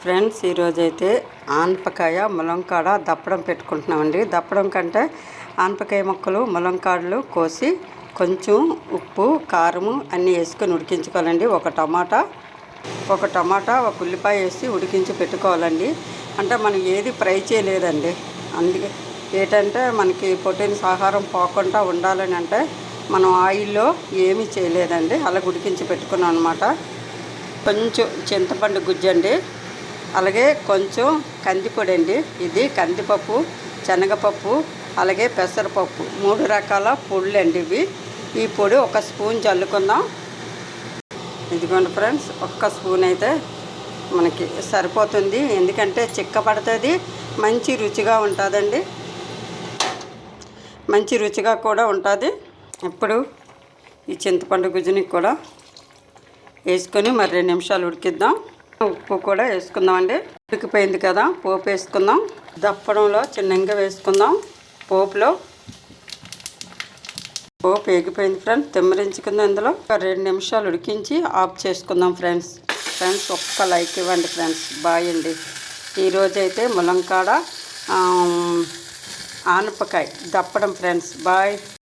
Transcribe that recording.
Friends, ఈరోజైతే ఆనపకాయ ములంకాడ దప్పడం పెట్టుకుంటున్నామండి. దప్పడం కంటే ఆనపకాయ ముక్కలు ములంకాడలు కోసి కొంచెం ఉప్పు కారము అన్నీ వేసుకొని ఉడికించుకోవాలండి. ఒక టమాటా ఒక ఉల్లిపాయ వేసి ఉడికించి పెట్టుకోవాలండి. అంటే మనం ఏది ఫ్రై చేయలేదండి. అందుకే ఏంటంటే మనకి ప్రోటీన్స్ ఆహారం పోకుండా ఉండాలని అంటే మనం ఆయిల్లో ఏమీ చేయలేదండి. అలా ఉడికించి పెట్టుకున్నాం అనమాట. కొంచెం చింతపండు గుజ్జండి, అలాగే కొంచెం కందిపొడి అండి. ఇది కందిపప్పు, శనగపప్పు, అలాగే పెసరపప్పు 3 రకాల పొడులు అండి ఇవి. ఈ పొడి ఒక స్పూన్ చల్లుకుందాం. ఇదిగోండి ఫ్రెండ్స్, ఒక్క స్పూన్ అయితే మనకి సరిపోతుంది. ఎందుకంటే చిక్కపడుతుంది, మంచి రుచిగా ఉంటుందండి. మంచి రుచిగా కూడా ఉంటుంది. ఇప్పుడు ఈ చింతపండు గుజ్జుని కూడా వేసుకొని మరి 2 నిమిషాలు ఉడికిద్దాం. ఉప్పు కూడా వేసుకుందామండి. ఉడికిపోయింది కదా, పోపు వేసుకుందాం. దప్పడంలో చిన్నగా వేసుకుందాం. పోపు వేగిపోయింది ఫ్రెండ్స్, తెమ్మరించుకుందాం. ఇందులో ఒక 2 నిమిషాలు ఉడికించి ఆఫ్ చేసుకుందాం. ఫ్రెండ్స్ ఒక్క లైక్ ఇవ్వండి ఫ్రెండ్స్. బాయ్ అండి. ఈరోజైతే ములంకాడ ఆనపకాయ దప్పడం ఫ్రెండ్స్. బాయ్.